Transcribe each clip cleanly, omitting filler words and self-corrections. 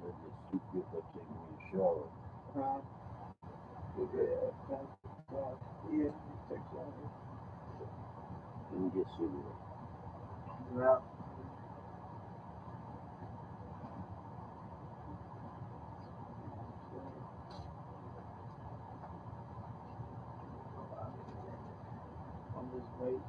That just keep you up taking me a shower. Uh, yeah, yeah, it takes longer. Let me get cigarette. Yeah. I'm just waiting.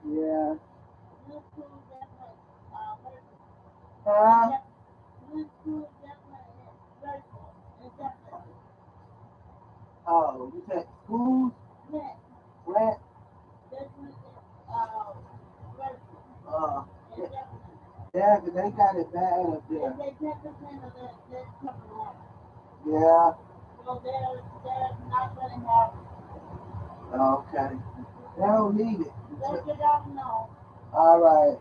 Yeah. Huh? Oh, you said schools? Rent? Uh, yeah, 'cause they got it bad up there. Yeah. Okay. They don't need it. All right.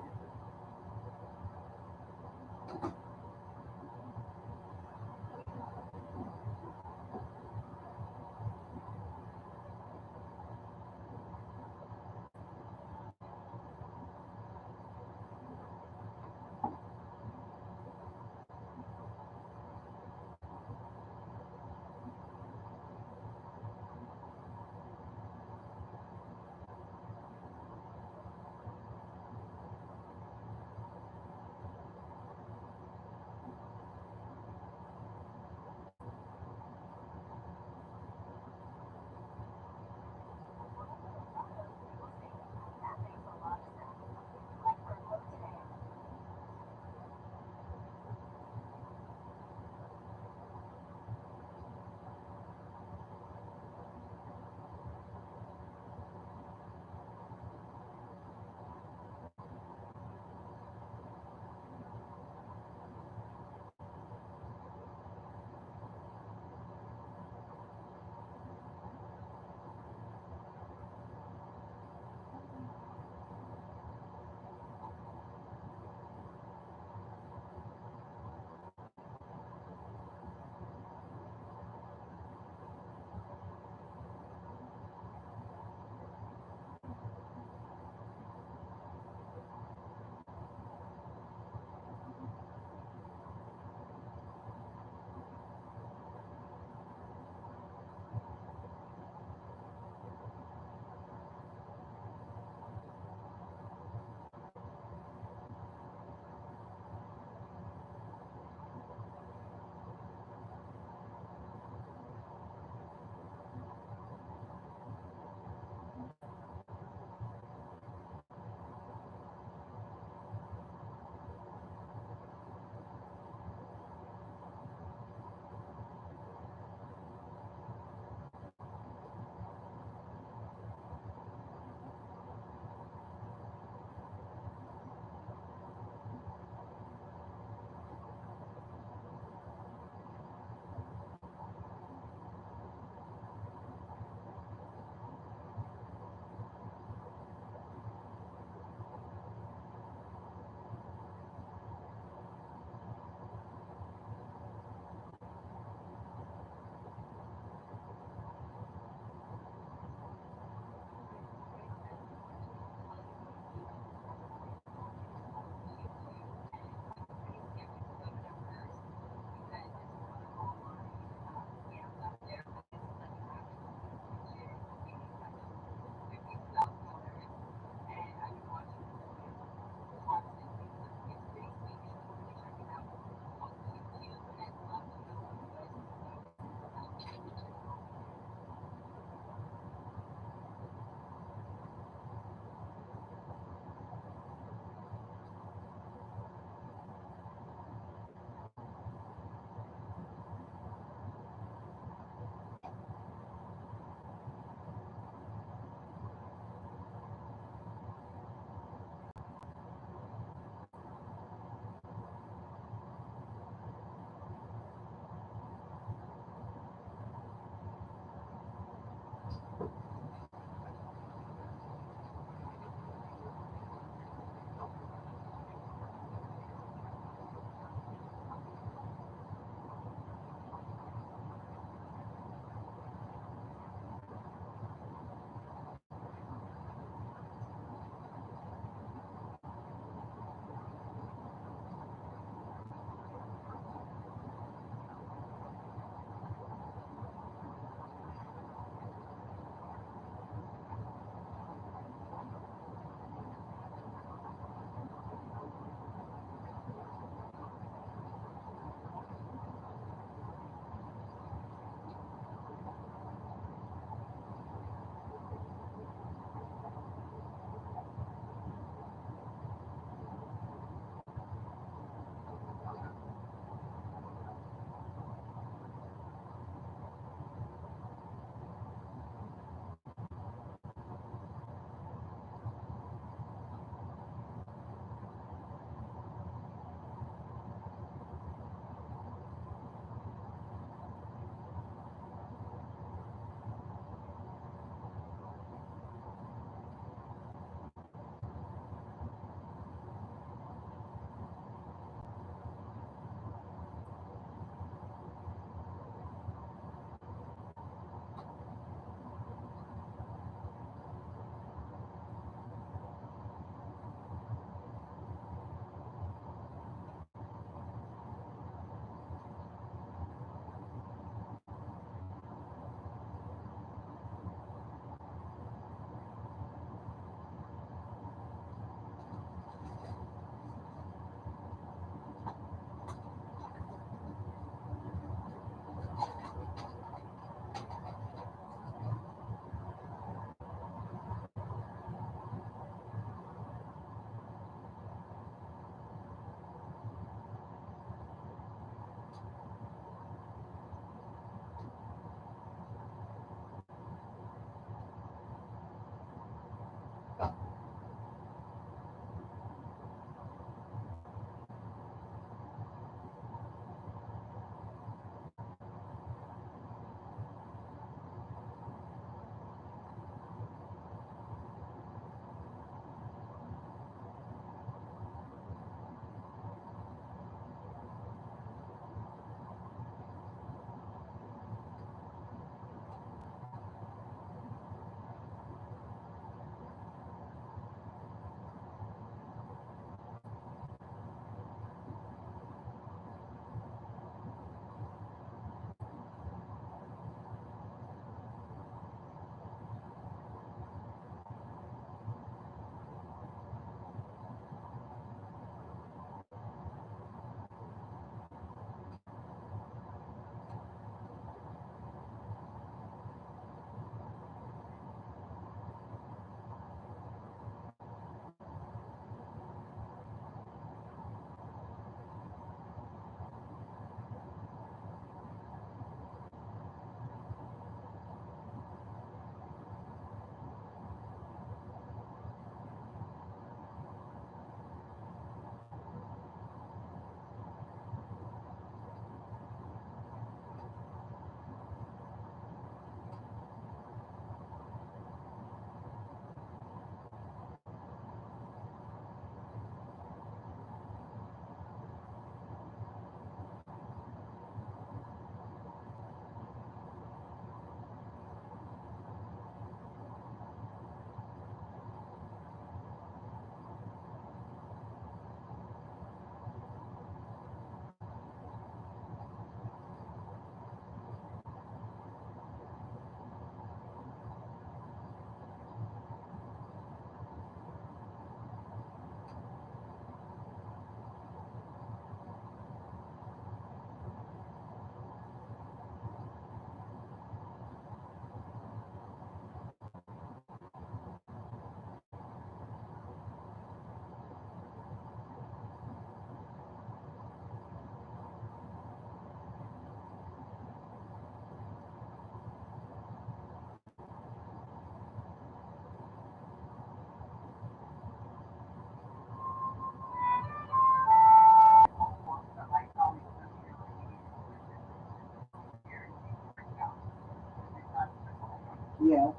Yeah.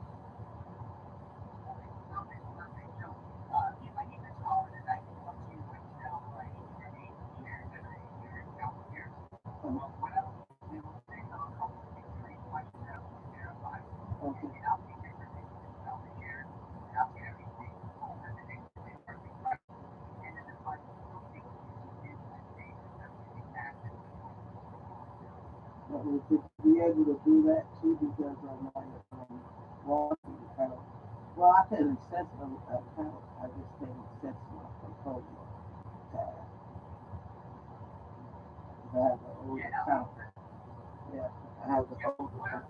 Okay. But we could be able to do that too because of my warranty account. Well, I can access the account. I just can't access my portfolio tab. I have the old account. Yeah, I have the old account.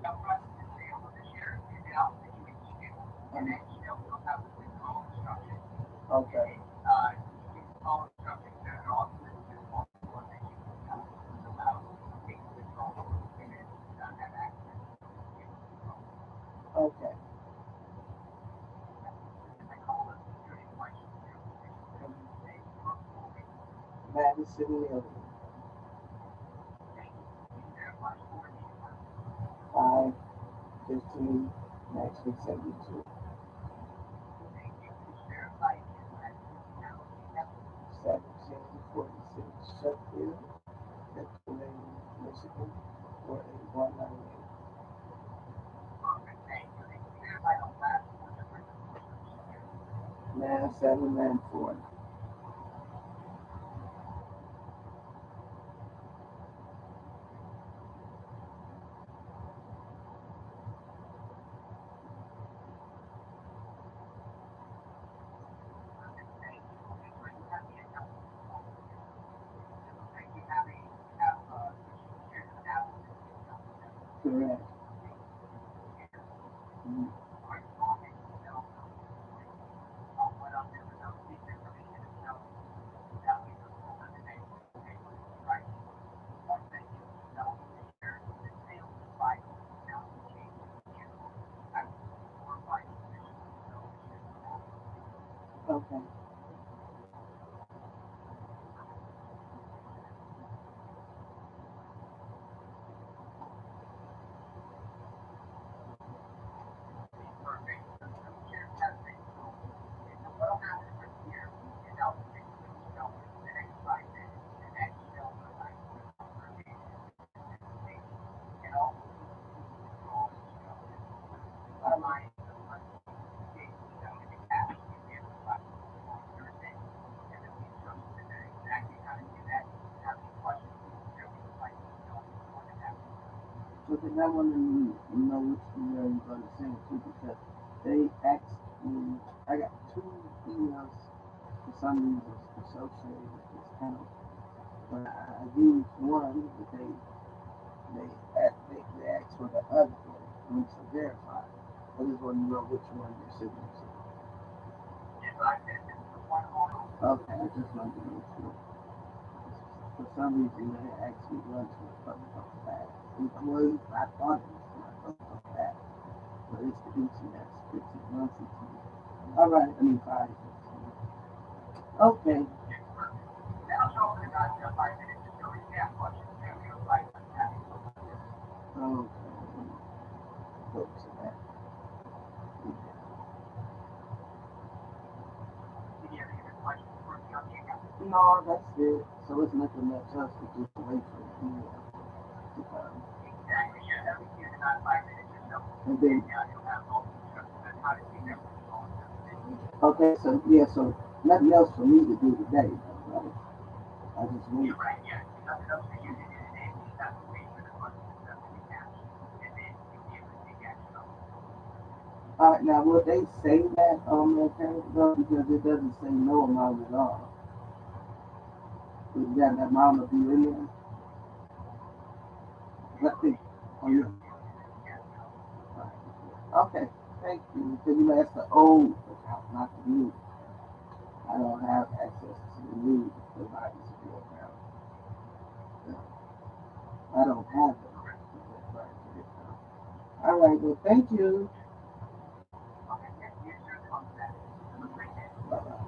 Okay. Okay. Madison Million. 515, actually 72. 1746 Sheffield, Pennsylvania, Michigan, 48198. 9794. Correct. Mhm. Okay. Because I want to know which email you're going to send it to because they asked me, I got two emails for some reason associated with this account. But I used one, but they asked for the other one to verify. I just want to know which one you're sending to. Okay, I just wanted to make sure. For some reason, they asked me one to come back. Well, I thought it was going to come back. But it's the internet. It's 116. All right, I mean 515. Okay. Okay. Go to that. No, that's it. So it's nothing else. We just wait for the email to come. And then, okay, so yeah, so nothing else for me to do today, right? I just wait. All right, now will they say that on their page though? Because it doesn't say no amount at all. Is that the amount will be in there? Let me. Oh yeah. Right. Okay. Thank you. Because you know that's the old account, not the new. I don't have access to the new device account. I don't have it. Right. All right. Well, thank you. Bye bye.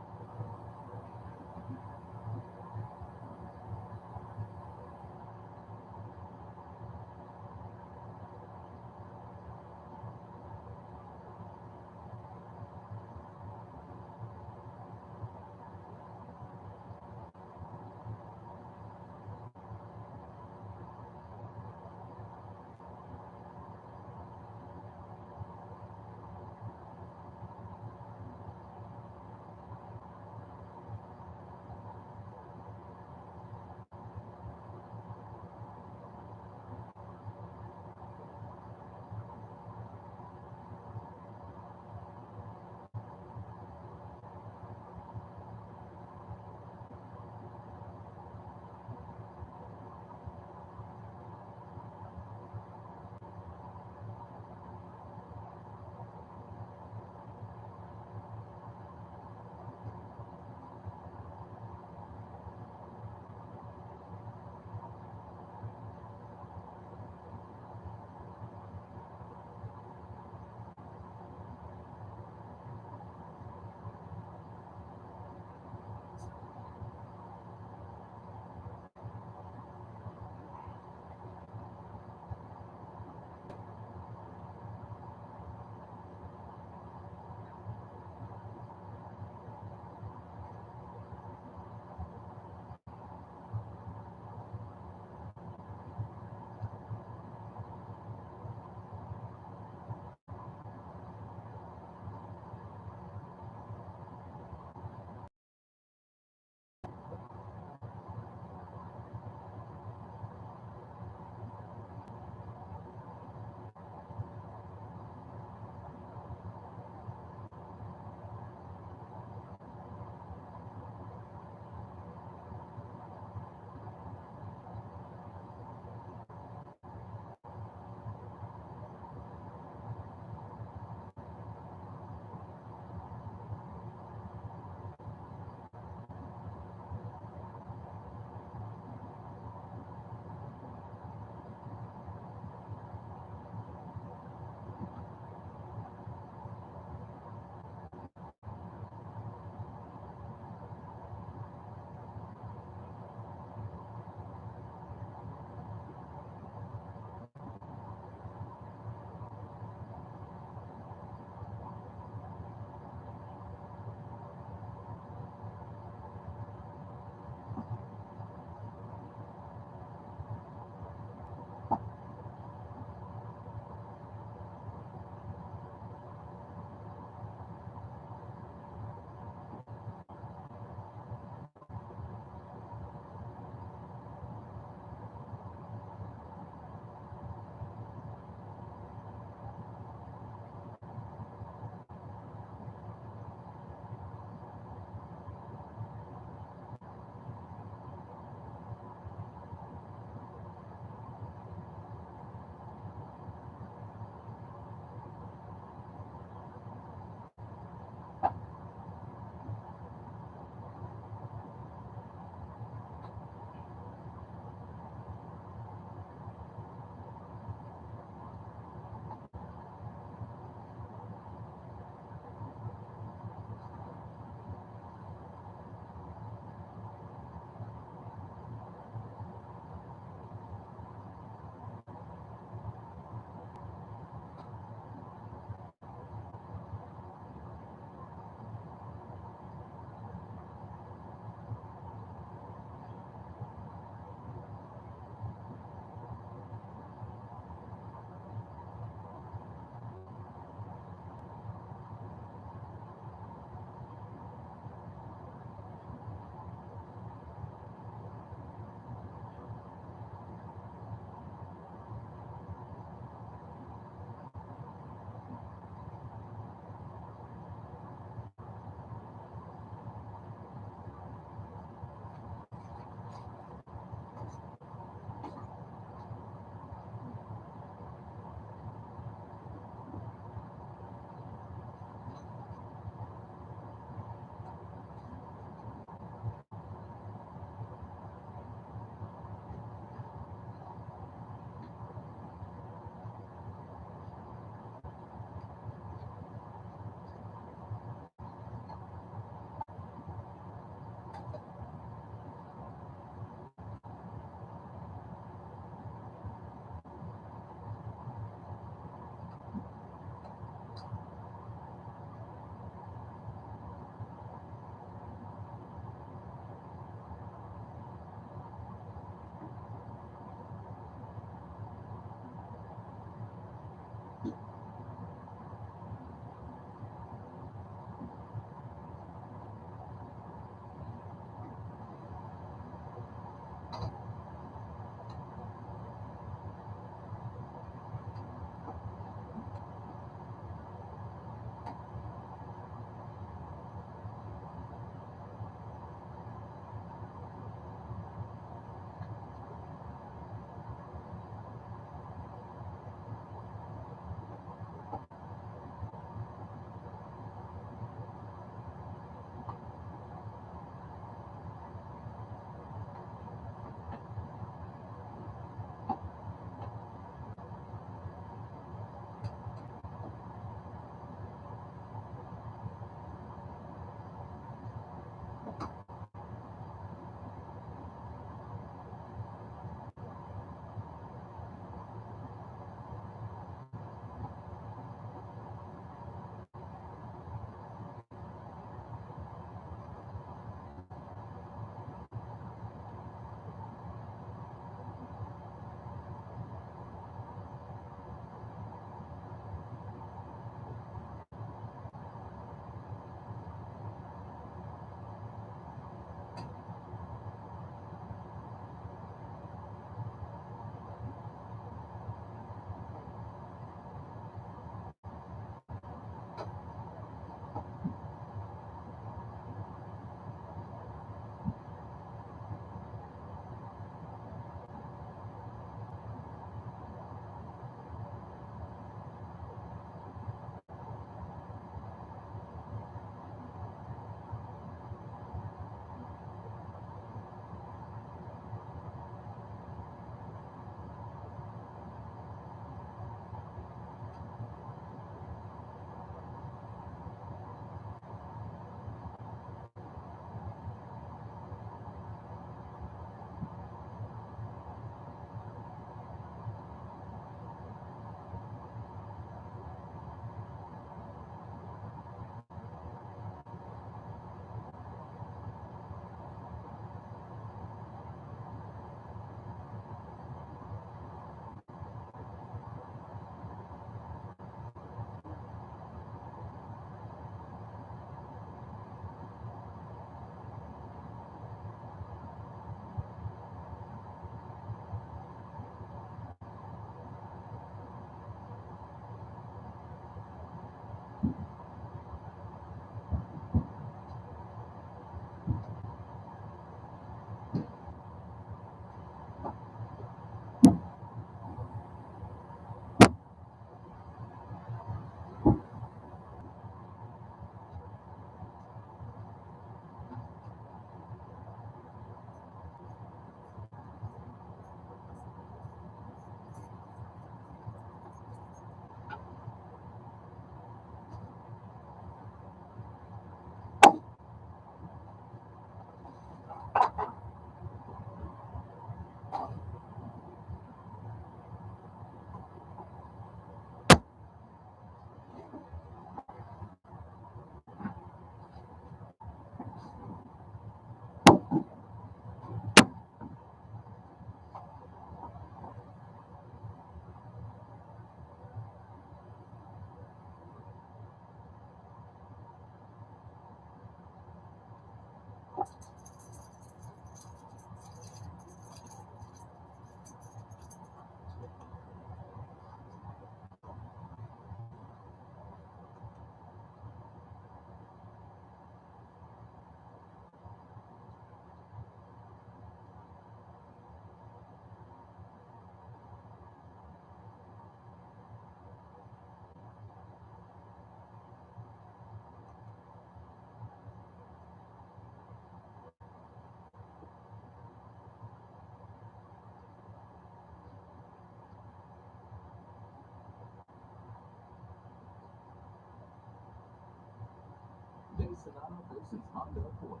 Sonata versus Honda Accord.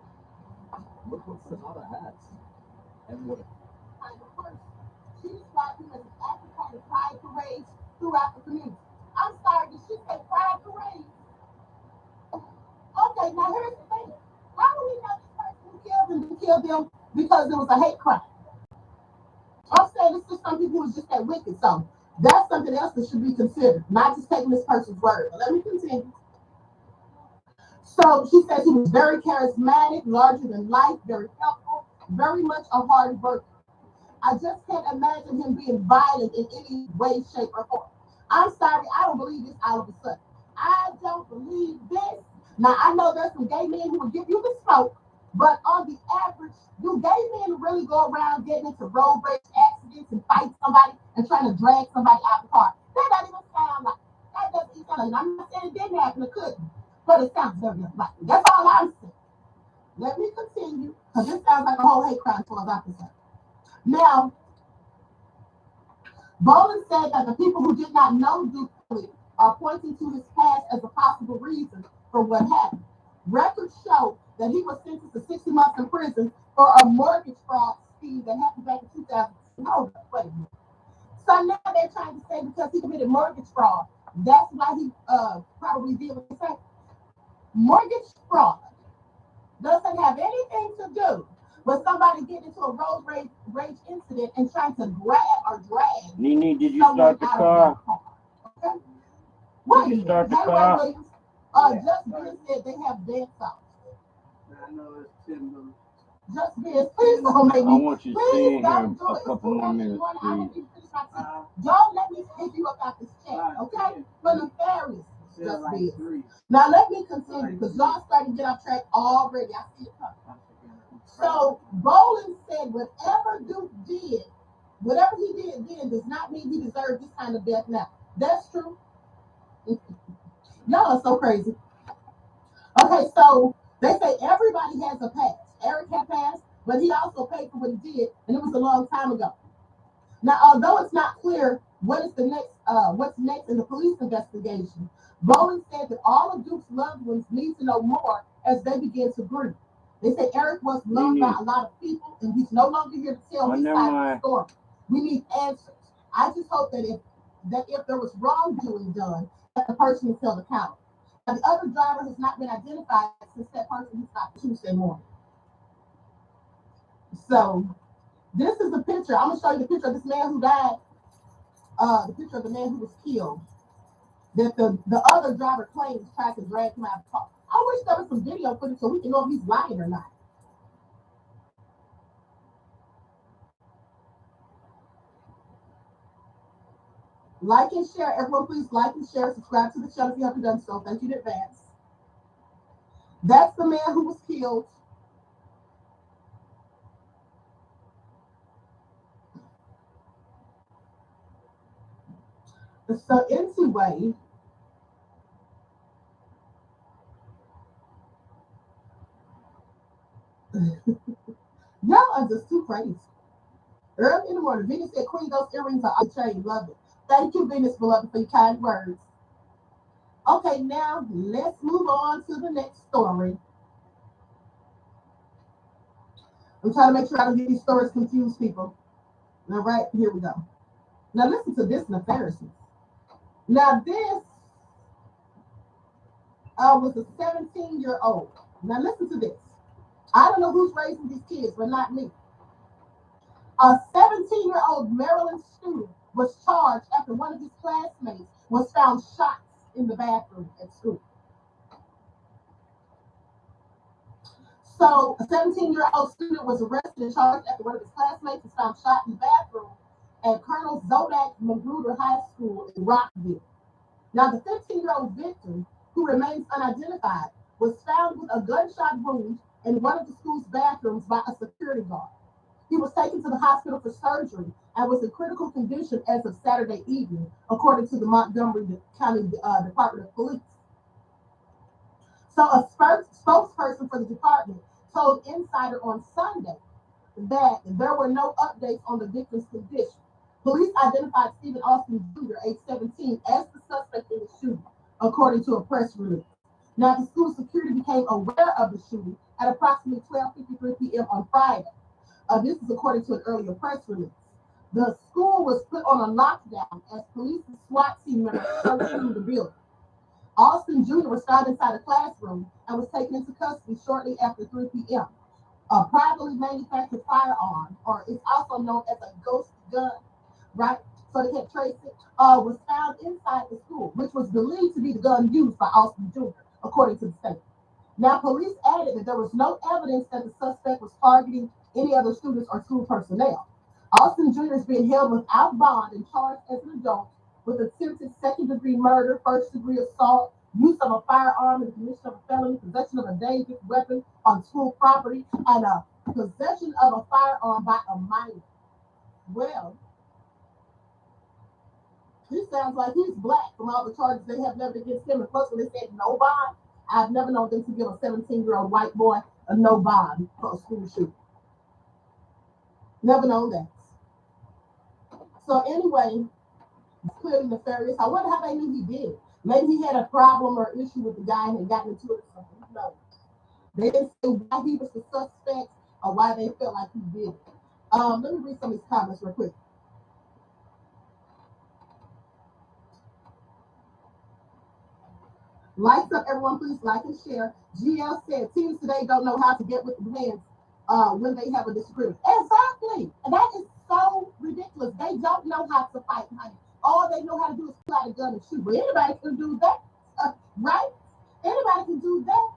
Look what Sonata has. And what kind of person. She described him as an advocate of pride parades throughout the community. I'm sorry, did she say pride parades? Okay, now here's the thing. How do we know this person who killed them didn't kill them because it was a hate crime? I'm saying it's just some people who's just that wicked. So that's something else that should be considered, not just taking this person's word. But let me continue. So she says he was very charismatic, larger than life, very helpful, very much a hard worker. I just can't imagine him being violent in any way, shape, or form. I'm sorry, I don't believe this all of a sudden. I don't believe this. Now, I know there's some gay men who will give you the smoke, but on the average, do gay men really go around getting into road rage accidents and fight somebody and trying to drag somebody out the car? That doesn't even sound like that. Doesn't even sound like. I'm not saying it didn't happen, it couldn't, but it sounds very unlikely. That's all I'm saying. Let me continue, because this sounds like a whole hate crime for us concerned. Now, Bolin said that the people who did not know Duke are pointing to his past as a possible reason for what happened. Records show that he was sentenced to 60 months in prison for a mortgage fraud scheme that happened back in 2000. Hold up, wait a minute. So now they're trying to say because he committed mortgage fraud, that's why he probably did what he said. Mortgage fraud doesn't have anything to do with somebody getting into a road rage incident and trying to grab or drag. Nene, did you start the car? Okay? Wait, Did you start the hey, car? Williams. Just Biz said they have dead sauce. I know it's Timber. Just Biz, please don't make I me. want you to Please stay in here don't do a it. couple more minutes, I please. want you to finish my tea. Don't let me pick you up out this chat, okay? For nefarious. Just Biz. Now let me continue because y'all starting to get off track already. I see it coming. So Bolin said whatever Duke did, whatever he did then does not mean he deserved this kind of death now. That's true. Y'all are so crazy. Okay, so they say everybody has a past. Eric had passed, but he also paid for what he did, and it was a long time ago. Now, although it's not clear what's next in the police investigation, Bowen said that all of Duke's loved ones need to know more as they begin to grieve. They say Eric was loved by a lot of people, and he's no longer here to tell his side of the story. We need answers. I just hope that if there was wrongdoing done, that the person is held accountable. Now, the other driver has not been identified since that person was stopped Tuesday morning. So this is the picture. I'm gonna show you the picture of this man who died. The picture of the man who was killed. That the other driver claims tried to drag him out of the car. I wish there was some video footage so we can know if he's lying or not. Like and share. Everyone, please like and share. Subscribe to the channel if you haven't done so. Thank you in advance. That's the man who was killed. So anyway, y'all are just too crazy. Early in the morning, Venus said, Queen, those earrings are on the chain. Love it. Thank you, Venus, beloved, for your kind words. Okay, now let's move on to the next story. I'm trying to make sure I don't get these stories confused, people. All right, here we go. Now listen to this nefarious. Now this was a 17-year-old. Now listen to this. I don't know who's raising these kids, but not me. A 17-year-old Maryland student was charged after one of his classmates was found shot in the bathroom at school. So a 17-year-old student was arrested and charged after one of his classmates was found shot in the bathroom at Colonel Zodak Magruder High School in Rockville. Now, the 15-year-old victim, who remains unidentified, was found with a gunshot wound in one of the school's bathrooms by a security guard. He was taken to the hospital for surgery and was in critical condition as of Saturday evening, according to the Montgomery County Department of Police. So a spokesperson for the department told Insider on Sunday that there were no updates on the victim's condition. Police identified Stephen Austin Jr., age 17, as the suspect in the shooting, according to a press release. Now, the school security became aware of the shooting at approximately 12:53 p.m. on Friday. This is according to an earlier press release. The school was put on a lockdown as police and SWAT team members searched through the building. Austin Jr. was found inside a classroom and was taken into custody shortly after 3 p.m. A privately manufactured firearm, or it's also known as a ghost gun, right? So they can't trace it, was found inside the school, which was believed to be the gun used by Austin Jr., according to the state. Now, police added that there was no evidence that the suspect was targeting any other students or school personnel. Austin Jr. is being held without bond and charged as an adult with attempted second-degree murder, first-degree assault, use of a firearm in the commission of a felony, possession of a dangerous weapon on school property, and a possession of a firearm by a minor. Well, he sounds like he's black from all the charges they have leveled against him. And plus, when they said no bond, I've never known them to give a 17-year-old white boy a no bond for a school shooting. Never known that. So anyway, it's clearly nefarious. I wonder how they knew he did it. Maybe he had a problem or issue with the guy and had gotten into it or something. Who knows? They didn't say why he was the suspect or why they felt like he did it. Let me read some of these comments real quick. Likes up, everyone, please like and share. GL said, teens today don't know how to get with the hands when they have a disagreement. Exactly. And that is so ridiculous. They don't know how to fight, honey. All they know how to do is pull out a gun and shoot. But anybody can do that, right? Anybody can do that.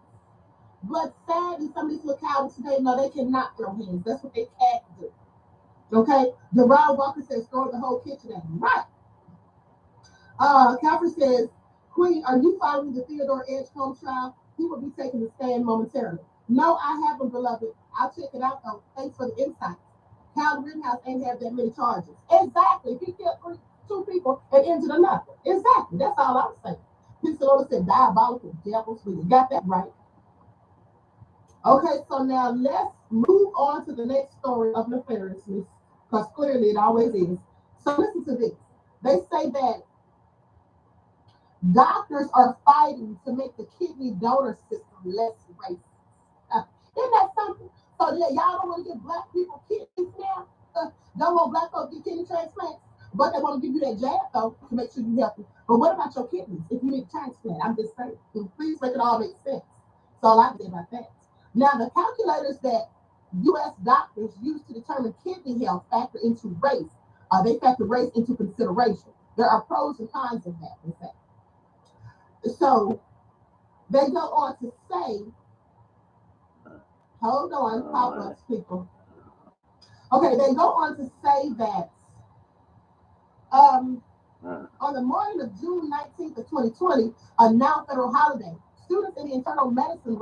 But sadly, some of these little cowards today, no, they cannot throw hands. That's what they can't do. Okay? Gerard Walker says, throw the whole kitchen at them. Right. Calvert says, Queen, are you following the Theodore Edgecombe trial? He will be taking the stand momentarily. No, I haven't, beloved. I'll check it out, though. Thanks for the insight. Cal Rittenhouse ain't have that many charges. Exactly. He killed two people and injured another. Exactly. That's all I'm saying. Pistolola said diabolical devils. We got that right. Okay, so now let's move on to the next story of nefariousness, because clearly it always is. So listen to this. They say that doctors are fighting to make the kidney donor system less racist. Isn't that something? So yeah, y'all don't want to give black people kidneys now? Don't want black folks to get kidney transplants? But they want to give you that jab, though, to make sure you're healthy. But what about your kidneys if you need a transplant? I'm just saying. Please make it all make sense. That's all I can say about that. Now, the calculators that U.S. doctors use to determine kidney health factor into race. They factor race into consideration. There are pros and cons of that, in fact. So they go on to say, hold on, pop-ups, people. Okay, they go on to say that on the morning of June 19th of 2020, a now federal holiday, students in the internal medicine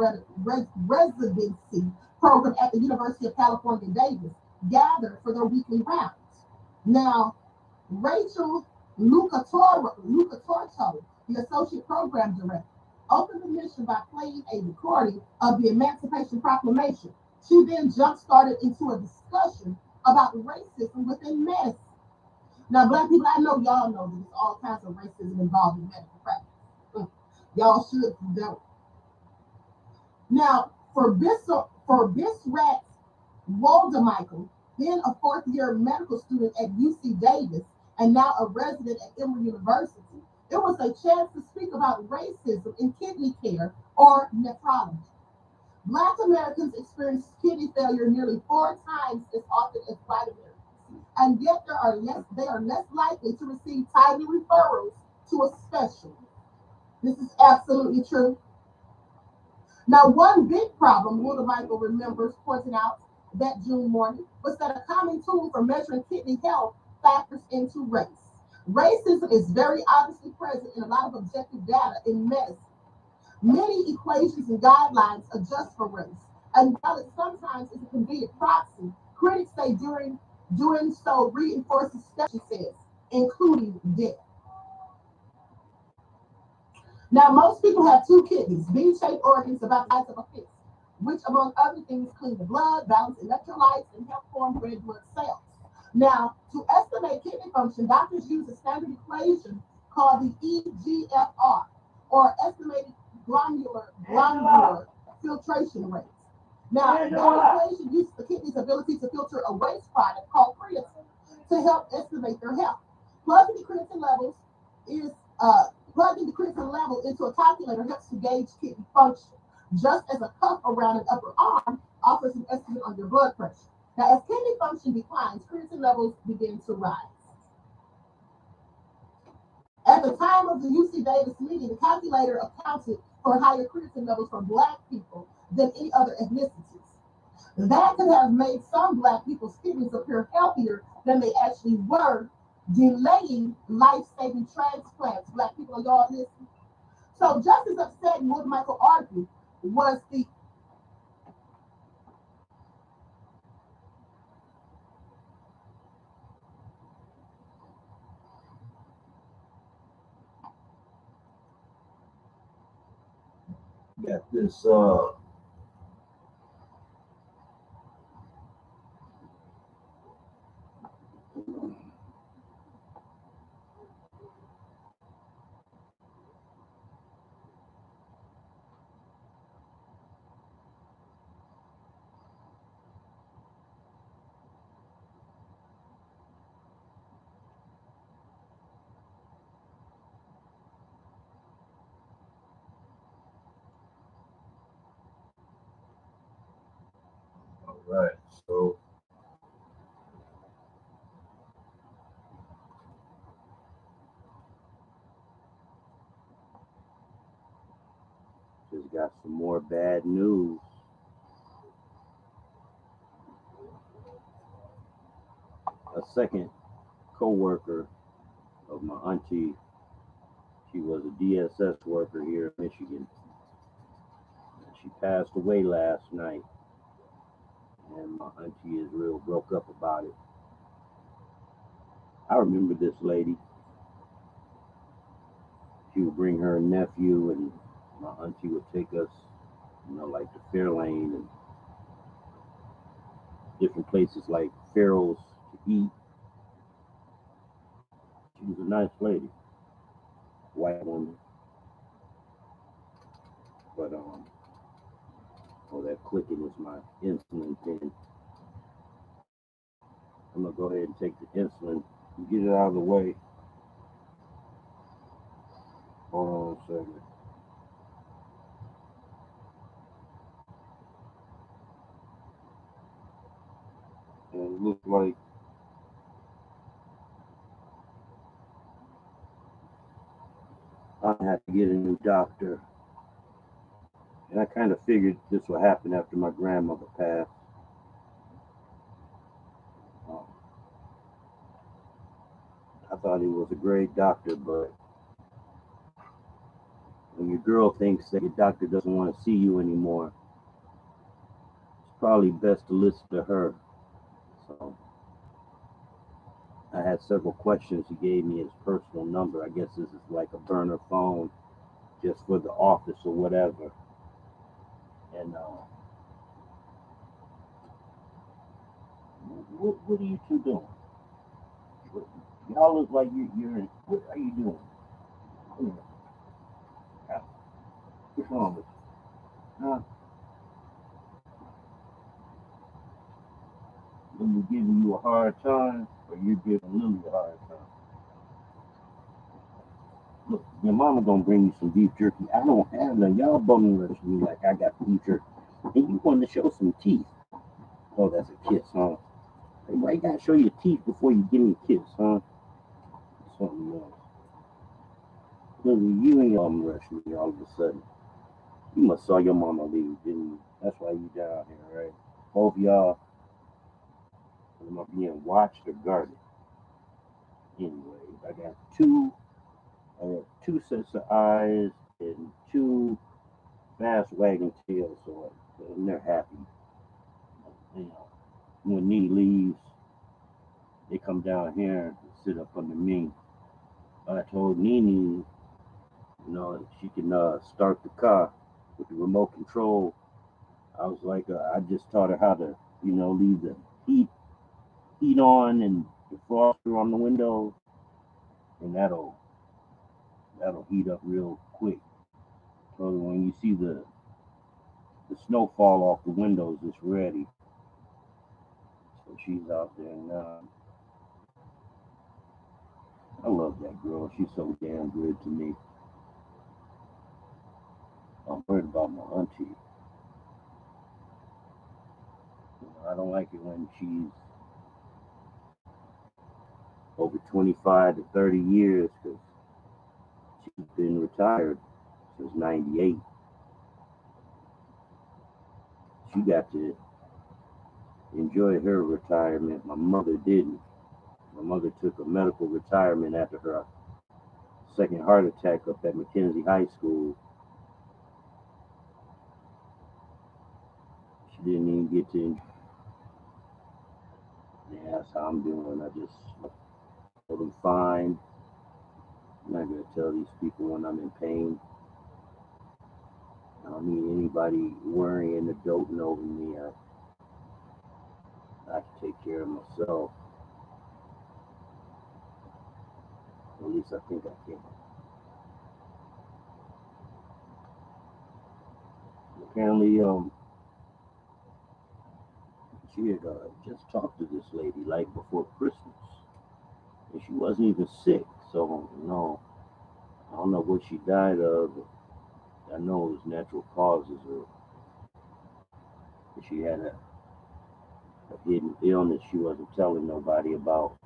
residency program at the University of California, Davis, gathered for their weekly rounds. Now, Rachel Lucatorto, the associate program director, opened the mission by playing a recording of the Emancipation Proclamation. She then jump-started into a discussion about racism within medicine. Now, black people, I know y'all know there's all kinds of racism involved in medical practice. Y'all should know. Now, for Bisrat Woldemichael, then a fourth-year medical student at UC Davis and now a resident at Emory University, it was a chance to speak about racism in kidney care or nephrology. Black Americans experience kidney failure nearly 4 times as often as white Americans, and yet they are less likely to receive timely referrals to a specialist. This is absolutely true. Now, one big problem Woldemichael remembers pointing out that June morning was that a common tool for measuring kidney health factors into race. Racism is very obviously present in a lot of objective data in medicine. Many equations and guidelines adjust for race, and while it sometimes is a convenient proxy, critics say doing so reinforces steps, she says, including death. Now, most people have 2 kidneys, bean-shaped organs about the size of a fist, which, among other things, clean the blood, balance electrolytes, and help form red blood cells. Now, to estimate kidney function, doctors use a standard equation called the EGFR, or estimated glomerular filtration rates. Now, that equation uses the kidney's ability to filter a waste product called creatine to help estimate their health. Plugging the creatine levels is plugging the creatine level into a calculator helps to gauge kidney function, just as a cuff around an upper arm offers an estimate on your blood pressure. Now, as kidney function declines, creatine levels begin to rise. At the time of the UC Davis meeting, the calculator accounted for higher creatine levels for Black people than any other ethnicities. That could have made some Black people's kidneys appear healthier than they actually were, delaying life-saving transplants. Black people, are y'all listening? So just as upsetting, what Michael argued was the Got this all right. So just got some more bad news. A second co-worker of my auntie, she was a DSS worker here in Michigan. She passed away last night, and my auntie is real broke up about it. I remember this lady. She would bring her nephew, and my auntie would take us, like to Fairlane and different places like Farrell's to eat. She was a nice lady, white woman. But that clicking is my insulin pen. I'm gonna go ahead and take the insulin and get it out of the way. Hold on a second. And it looks like I have to get a new doctor. And I kind of figured this would happen after my grandmother passed. Um, I thought he was a great doctor, but when your girl thinks that your doctor doesn't want to see you anymore, it's probably best to listen to her. So I had several questions. He gave me his personal number. I guess this is like a burner phone just for the office or whatever. And what are you two doing? Y'all look like you're in. What are you doing? What's wrong with you? Huh? Lily giving you a hard time, or you giving Lily a hard time? Look, your mama gonna bring you some beef jerky. I don't have none. Y'all bumming rush me like I got beef jerky. And you want to show some teeth. Oh, that's a kiss, huh? Hey, why you gotta show your teeth before you give me a kiss, huh? Something else. Lily, you ain't rush me all of a sudden. You must saw your mama leave, didn't you? That's why you down here, right? Both y'all am being watched or guarded. Anyway, I got two sets of eyes and two fast wagging tails, so they're happy. You know, when Nee leaves, they come down here and sit up under me. I told Nene, she can start the car with the remote control. I was like, I just taught her how to, leave the heat on and the defroster on the window, and that'll heat up real quick. So when you see the snow fall off the windows, it's ready. So she's out there now. I love that girl. She's so damn good to me. I'm worried about my auntie. I don't like it when she's over 25 to 30 years because she's been retired since 98. She got to enjoy her retirement. My mother didn't. My mother took a medical retirement after her second heart attack up at Mackenzie High School. She didn't even get to. Yeah, that's how I'm doing. I just told them fine. I'm not gonna tell these people when I'm in pain. I don't need anybody worrying or doting over me. I can take care of myself. At least I think I can. Apparently, she had just talked to this lady like before Christmas, and she wasn't even sick. So I don't know what she died of. I know it was natural causes, or she had a hidden illness she wasn't telling nobody about.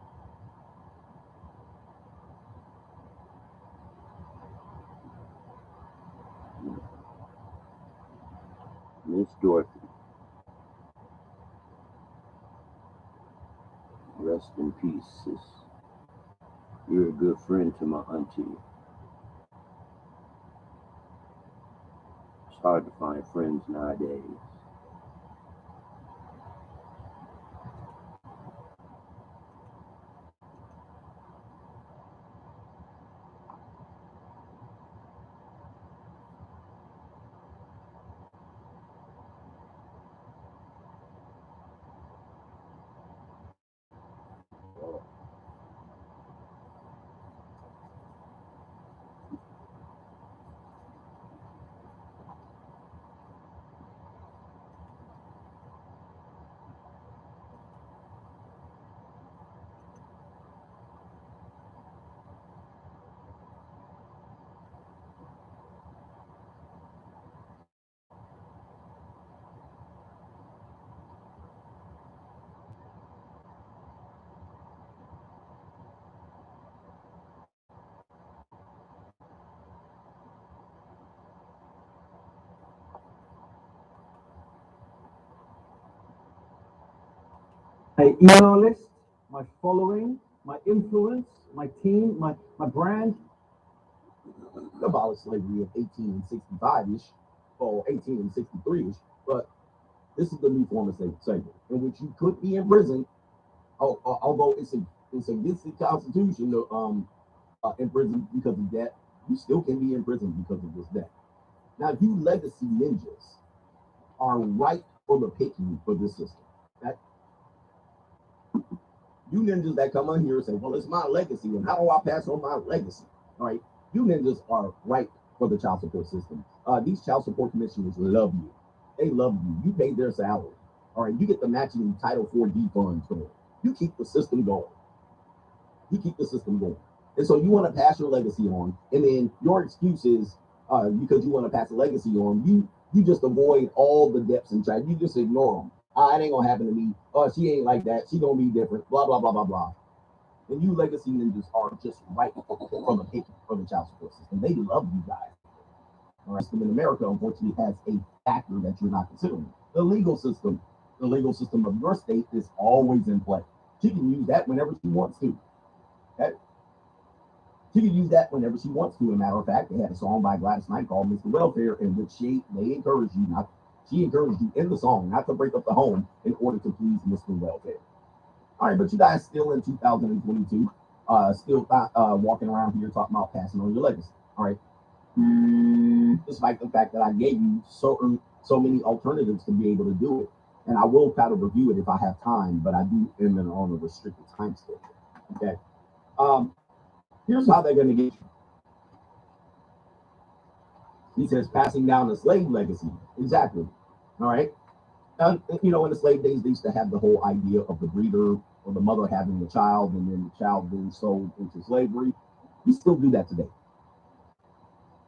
Miss Dorothy, rest in peace, sis. You're a good friend to my auntie. It's hard to find friends nowadays. My email list, my following, my influence, my team, my brand. Abolished slavery of 1865-ish or 1863-ish, but this is the new form of slavery in which you could be in prison, although it's against the Constitution to in prison because of debt. You still can be in prison because of this debt. Now, you legacy ninjas are ripe for the picking for this system. That you ninjas that come on here and say, well, it's my legacy, and how do I pass on my legacy? All right. You ninjas are ripe for the child support system. These child support commissioners love you. They love you. You pay their salary. All right. You get the matching Title 4D funds going. You keep the system going. You keep the system going. And so you want to pass your legacy on, and then your excuse is because you want to pass a legacy on, you just avoid all the depths and try. You just ignore them. It ain't gonna happen to me. Oh, she ain't like that. She gonna be different. Blah blah blah blah blah. And you legacy ninjas are just right from the picket for the child support system. They love you guys. All right, system in America unfortunately has a factor that you're not considering. The legal system. The legal system of your state is always in play. She can use that whenever she wants to. Okay? She can use that whenever she wants to. As a matter of fact, they had a song by Gladys Knight called Mr. Welfare, in which they encouraged you not. She encouraged you in the song not to break up the home in order to please Mr. Welfare. All right, but you guys still in 2022, still walking around here talking about passing on your legacy. All right, despite the fact that I gave you so many alternatives to be able to do it, and I will try to review it if I have time, but I do am on a restricted time schedule. Okay, here's how they're going to get you. He says passing down the slave legacy. Exactly. All right. You know, in the slave days, they used to have the whole idea of the breeder or the mother having the child and then the child being sold into slavery. We still do that today.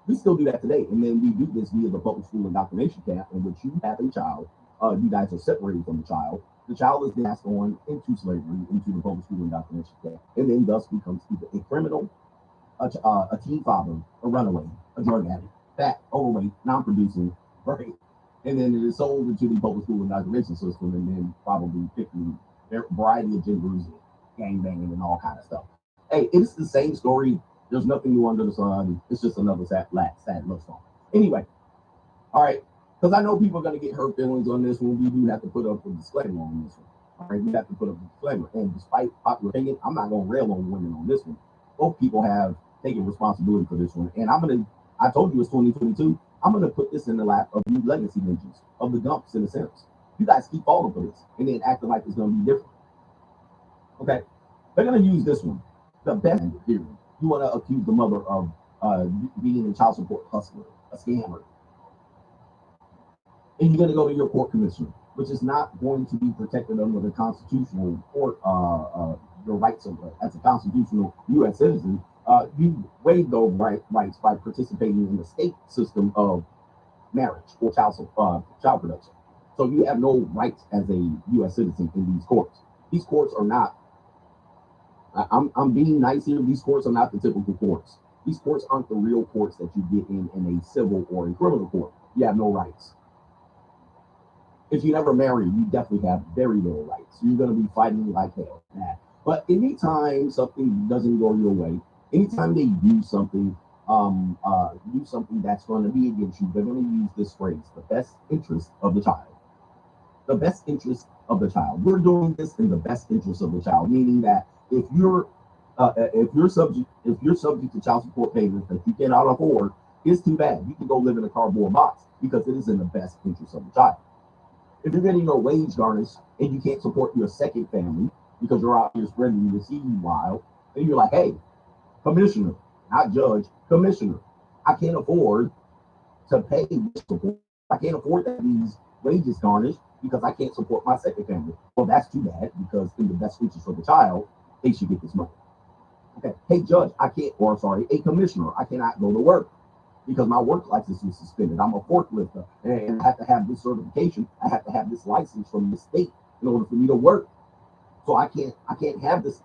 We still do that today. And then we do this via the public school indoctrination camp in which you have a child. You guys are separated from the child. The child is then passed on into slavery, into the public school indoctrination camp, and then thus becomes either a criminal, a teen father, a runaway, a drug addict, fat, overweight, non-producing, right? And then it is sold into the public school indoctrination system, and then probably picking a variety of genders, gang banging, and all kind of stuff. Hey, it's the same story. There's nothing new under the sun. It's just another sad love song. Anyway, all right, because I know people are going to get hurt feelings on this one. We do have to put up a disclaimer on this one. All right, we have to put up a disclaimer. And despite popular opinion, I'm not going to rail on women on this one. Both people have taken responsibility for this one. And I told you it's 2022. I'm going to put this in the lap of you legacy ninjas, of the Gumps in a sense. You guys keep falling for this and then acting like it's going to be different. Okay, they're going to use this one. The best theory. You want to accuse the mother of being a child support hustler, a scammer. And you're going to go to your court commissioner, which is not going to be protected under the constitutional court, your rights as a constitutional U.S. citizen. You waive those rights by participating in the state system of marriage or child production. So you have no rights as a U.S. citizen in these courts. These courts are not. I'm being nice here. These courts are not the typical courts. These courts aren't the real courts that you get in a civil or a criminal court. You have no rights. If you never marry, you definitely have very little rights. You're going to be fighting like hell. But anytime something doesn't go your way, anytime they do something that's going to be against you, they're going to use this phrase: the best interest of the child. The best interest of the child. We're doing this in the best interest of the child, meaning that if you're subject to child support payments that you cannot afford, it's too bad. You can go live in a cardboard box because it is in the best interest of the child. If you're getting your wage garnished and you can't support your second family because you're out here spreading the seed wild, and you're like, hey, commissioner, not judge, commissioner, I can't afford to pay this support. I can't afford to have these wages garnished because I can't support my second family. Well, that's too bad because in the best interest of the child, they should get this money. Okay, hey judge, a commissioner, I cannot go to work because my work license is suspended. I'm a forklifter and I have to have this certification. I have to have this license from the state in order for me to work. So I can't have this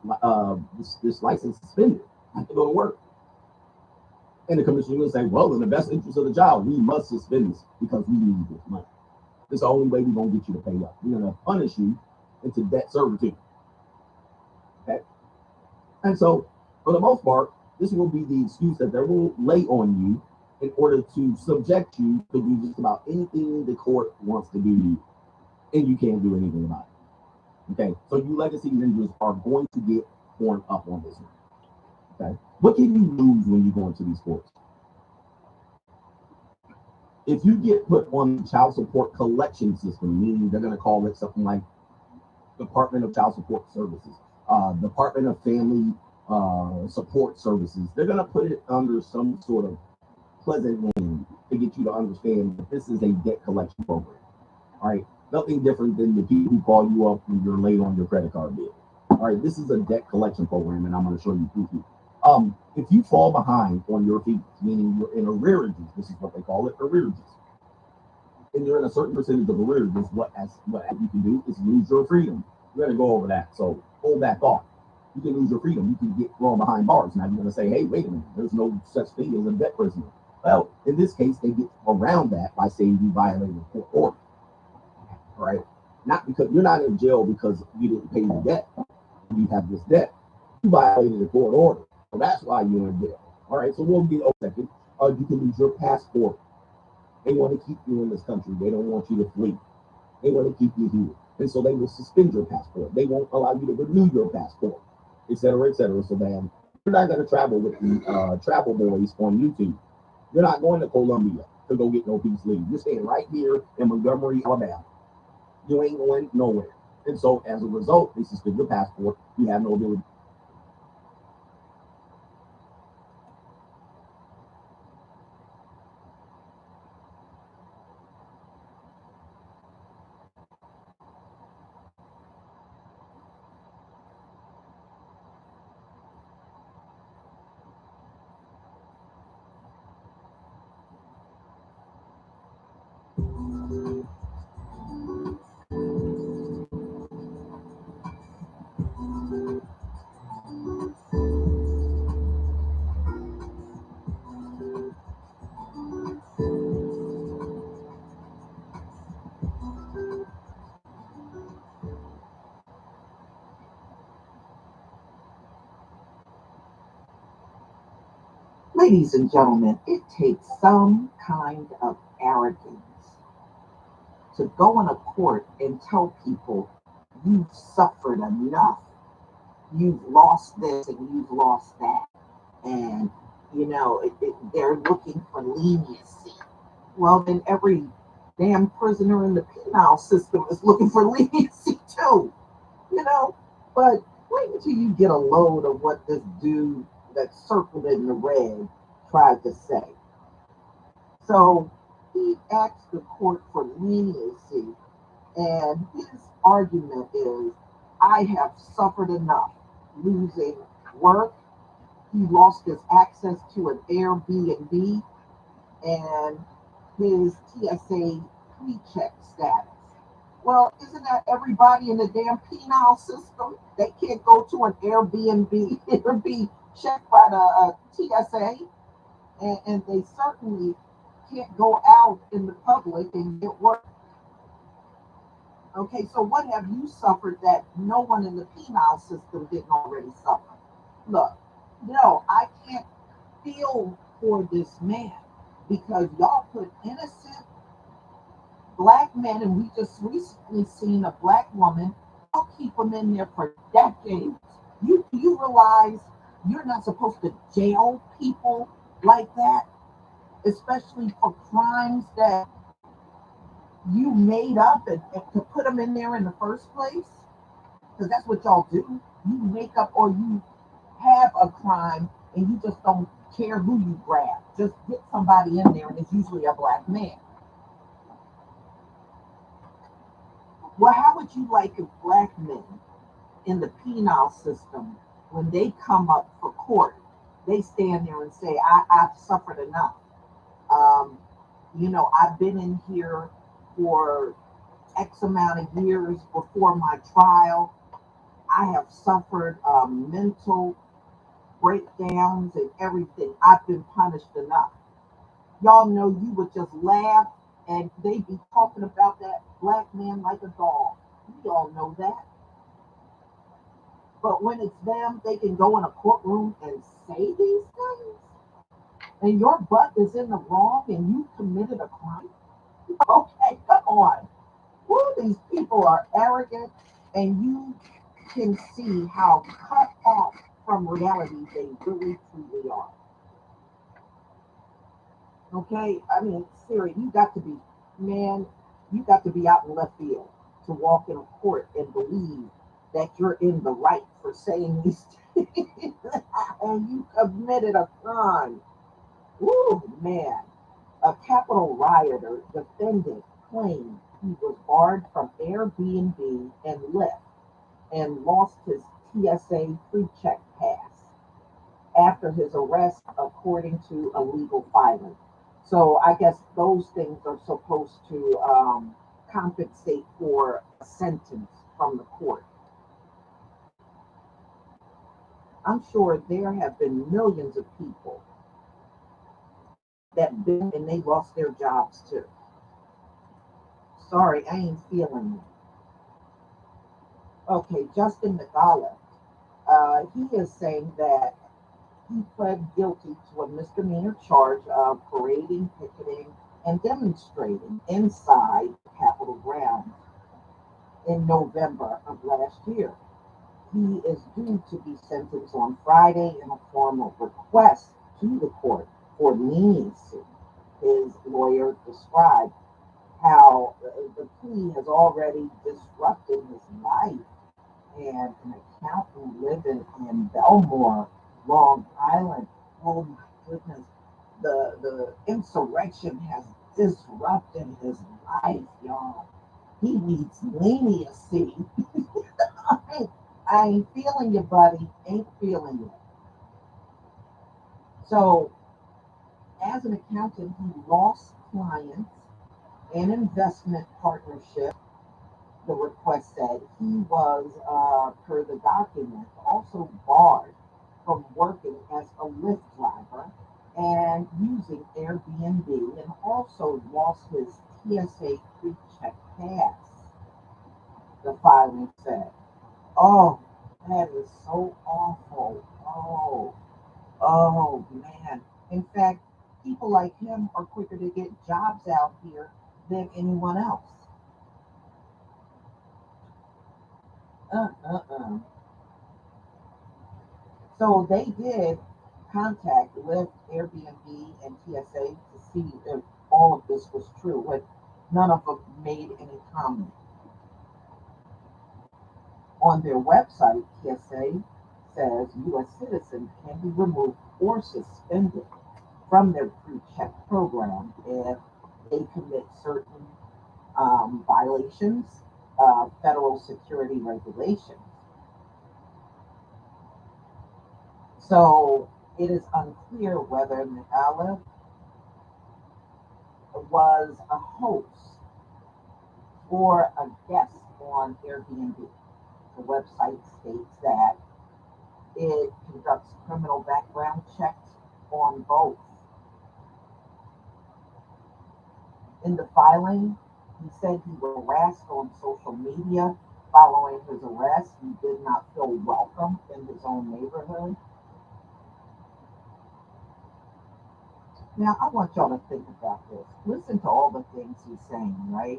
license suspended. I have to go to work. And the commissioner will say, well, in the best interest of the child, we must suspend this because we need this money. It's the only way we're going to get you to pay up. We're going to punish you into debt servitude. Okay? And so, for the most part, this will be the excuse that they will lay on you in order to subject you to do just about anything the court wants to do, and you can't do anything about it. Okay? So you legacy ninjas are going to get torn up on this one. Okay? What can you lose when you go into these courts? If you get put on the child support collection system, meaning they're going to call it something like Department of Child Support Services, Department of Family Support Services, they're going to put it under some sort of pleasant name to get you to understand that this is a debt collection program. All right, nothing different than the people who call you up when you're late on your credit card bill. All right, this is a debt collection program, and I'm going to show you proof here. If you fall behind on your fees, meaning you're in arrearages, this is what they call it, arrearages, and you're in a certain percentage of arrearages, what you can do is lose your freedom. We're going to go over that, so hold that thought. You can lose your freedom. You can get thrown behind bars. Now you're going to say, hey, wait a minute, there's no such thing as a debt prisoner. Well, in this case, they get around that by saying you violated a court order. All right? Not because you're not in jail because you didn't pay your debt. You have this debt. You violated a court order. So that's why you're in jail. All right, so we'll get a second. You can lose your passport. They want to keep you in this country. They don't want you to flee. They want to keep you here. And so they will suspend your passport. They won't allow you to renew your passport, et cetera, et cetera. So then you're not going to travel with the travel boys on YouTube. You're not going to Colombia to go get no peace leave. You're staying right here in Montgomery, Alabama. You ain't going nowhere. And so as a result, they suspend your passport. You have no ability. Ladies and gentlemen, it takes some kind of arrogance to go in a court and tell people you've suffered enough, you've lost this and you've lost that, and they're looking for leniency. Well, then every damn prisoner in the penal system is looking for leniency too, you know. But wait until you get a load of what this dude that circled in the red tried to say. So he asked the court for leniency, and his argument is, I have suffered enough losing work. He lost his access to an Airbnb and his TSA pre-check status. Well, isn't that everybody in the damn penal system? They can't go to an Airbnb or be checked by the TSA, and they certainly can't go out in the public and get work. Okay, so what have you suffered that no one in the penal system didn't already suffer? Look, no, I can't feel for this man because y'all put innocent black men, and we just recently seen a black woman. Y'all keep them in there for decades. You realize you're not supposed to jail people like that, especially for crimes that you made up and to put them in there in the first place? Because that's what y'all do. You make up or you have a crime and you just don't care who you grab. Just get somebody in there, and it's usually a black man. Well, how would you like if black men in the penal system, when they come up for court, they stand there and say, I've suffered enough. I've been in here for X amount of years before my trial. I have suffered mental breakdowns and everything. I've been punished enough. Y'all know you would just laugh and they be talking about that black man like a dog. We all know that. But when it's them, they can go in a courtroom and say these things. And your butt is in the wrong and you committed a crime. Okay, come on. Woo, these people are arrogant, and you can see how cut off from reality they really truly are. Okay, I mean, Siri, you got to be out in left field to walk in a court and believe that you're in the right for saying these things and you committed a crime. Woo, man. A Capitol rioter defendant claimed he was barred from Airbnb and Lyft and lost his TSA pre-check pass after his arrest, according to a legal filing. So I guess those things are supposed to compensate for a sentence from the court. I'm sure there have been millions of people that been and they lost their jobs too. Sorry, I ain't feeling it. Okay, Justin McAuliffe, he is saying that he pled guilty to a misdemeanor charge of parading, picketing, and demonstrating inside the Capitol grounds in November of last year. He is due to be sentenced on Friday in a formal request to the court for leniency. His lawyer described how the plea has already disrupted his life, and an accountant living in Belmore, Long Island. Oh my goodness, the insurrection has disrupted his life, y'all. He needs leniency. I ain't feeling you, buddy. Ain't feeling you. So, as an accountant, he lost clients and investment partnership. The request said he was, per the document, also barred from working as a Lyft driver and using Airbnb, and also lost his TSA pre-check pass, the filing said. Oh, that is so awful. Oh man. In fact, people like him are quicker to get jobs out here than anyone else. Uh, uh, uh. So they did contact Lyft, Airbnb, and TSA to see if all of this was true, but none of them made any comment. On their website, TSA says U.S. citizens can be removed or suspended from their pre-check program if they commit certain violations of federal security regulations. So it is unclear whether Mikhailov was a host or a guest on Airbnb. The website states that it conducts criminal background checks on both. In the filing, he said he was harassed on social media following his arrest. He did not feel welcome in his own neighborhood. Now, I want y'all to think about this. Listen to all the things he's saying, right?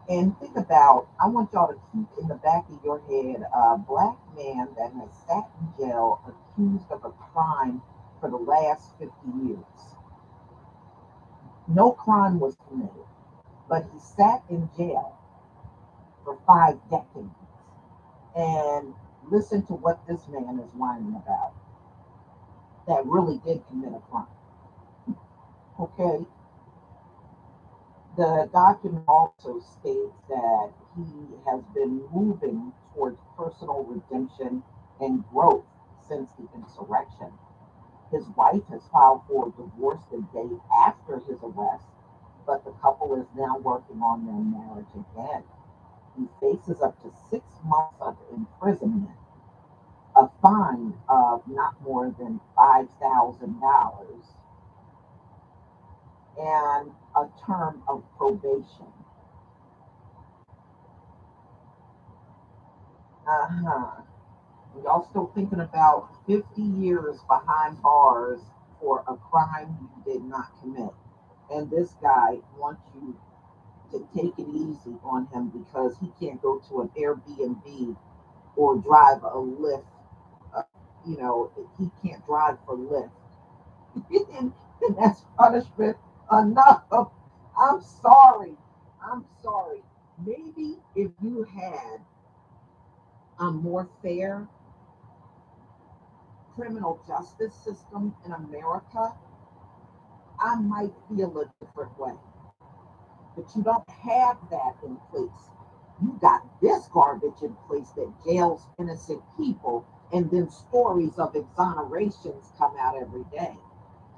And think about, I want y'all to keep in the back of your head a black man that has sat in jail accused of a crime for the last 50 years. No crime was committed, but he sat in jail for 5 decades. And listen to what this man is whining about that really did commit a crime. Okay? The document also states that he has been moving towards personal redemption and growth since the insurrection. His wife has filed for divorce the day after his arrest, but the couple is now working on their marriage again. He faces up to 6 months of imprisonment, a fine of not more than $5,000, and a term of probation. Uh-huh. Y'all still thinking about 50 years behind bars for a crime you did not commit. And this guy wants you to take it easy on him because he can't go to an Airbnb or drive a Lyft. Uh, he can't drive for Lyft. And that's punishment enough. I'm sorry. I'm sorry. Maybe if you had a more fair criminal justice system in America, I might feel a different way. But you don't have that in place. You got this garbage in place that jails innocent people, and then stories of exonerations come out every day.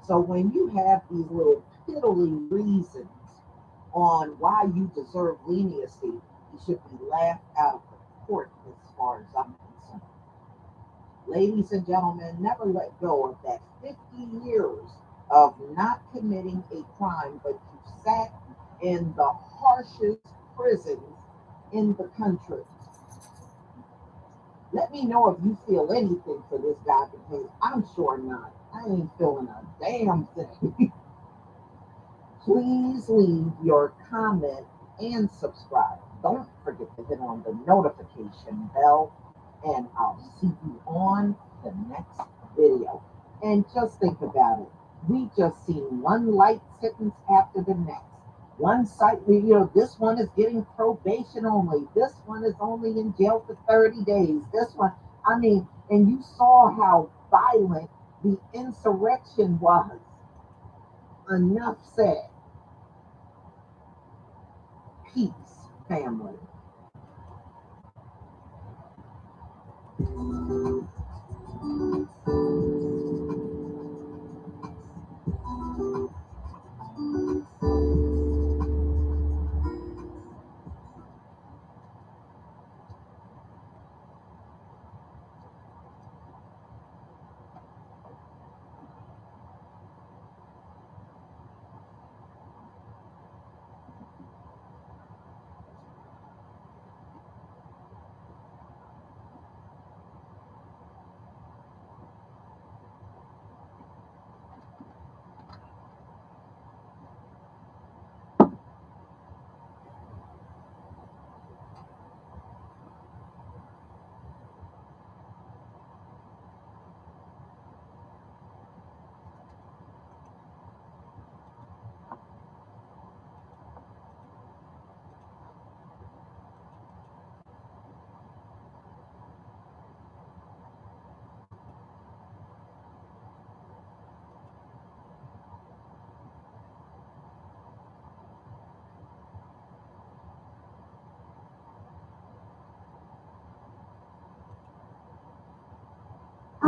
So when you have these little piddly reasons on why you deserve leniency, you should be laughed out of the court as far as I'm concerned. Ladies and gentlemen, never let go of that 50 years of not committing a crime, but you sat in the harshest prisons in the country. Let me know if you feel anything for this guy because I'm sure not. I ain't feeling a damn thing. Please leave your comment and subscribe. Don't forget to hit on the notification bell, and I'll see you on the next video. And just think about it. We just seen one light sentence after the next. One site, this one is getting probation only. This one is only in jail for 30 days. This one, and you saw how violent the insurrection was. Enough said. Peace, family.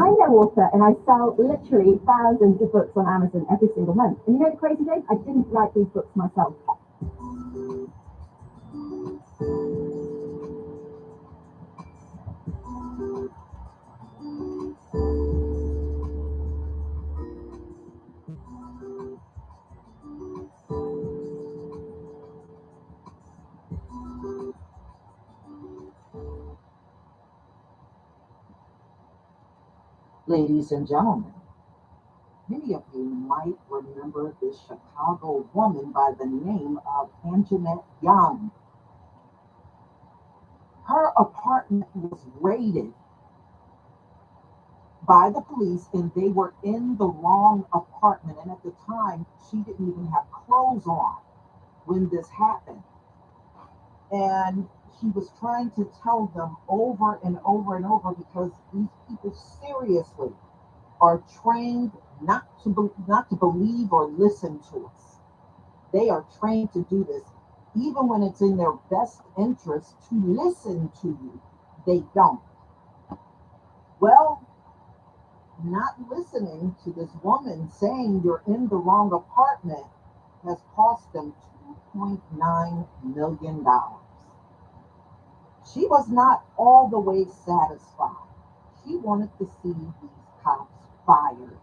I'm no author, and I sell literally thousands of books on Amazon every single month. And you know the crazy thing? I didn't write these books myself. Ladies and gentlemen, many of you might remember this Chicago woman by the name of Anjanette Young. Her apartment was raided by the police, and they were in the wrong apartment. And at the time, she didn't even have clothes on when this happened. And she was trying to tell them over and over and over, because these people seriously are trained not to believe or listen to us. They are trained to do this. Even when it's in their best interest to listen to you, they don't. Well, not listening to this woman saying you're in the wrong apartment has cost them $2.9 million. She was not all the way satisfied. She wanted to see these cops fired.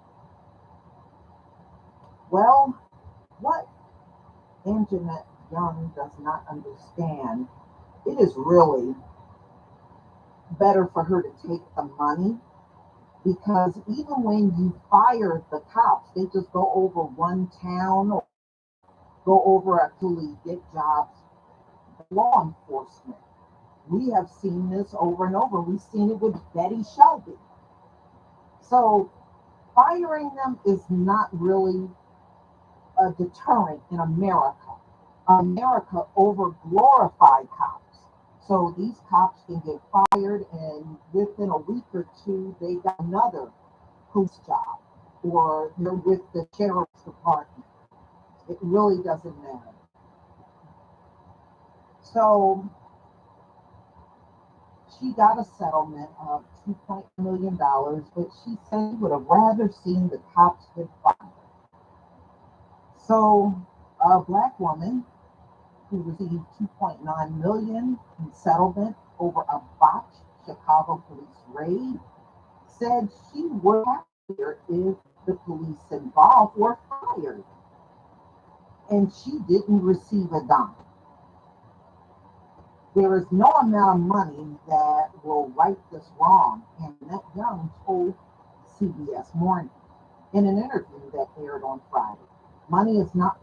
Well, what Anjanette Young does not understand, it is really better for her to take the money, because even when you fire the cops, they just go over one town or go over actually get jobs. Law enforcement, we have seen this over and over. We've seen it with Betty Shelby. So firing them is not really a deterrent in America. America over glorified cops. So these cops can get fired, and within a week or two, they got another police job, or they're with the sheriff's department. It really doesn't matter. So she got a settlement of $2.1 million, but she said she would have rather seen the cops get fired. So a Black woman who received $2.9 million in settlement over a botched Chicago police raid said she would have happier if the police involved were fired, and she didn't receive a dime. There is no amount of money that will right this wrong, and Annette Young told CBS Morning in an interview that aired on Friday. Money is not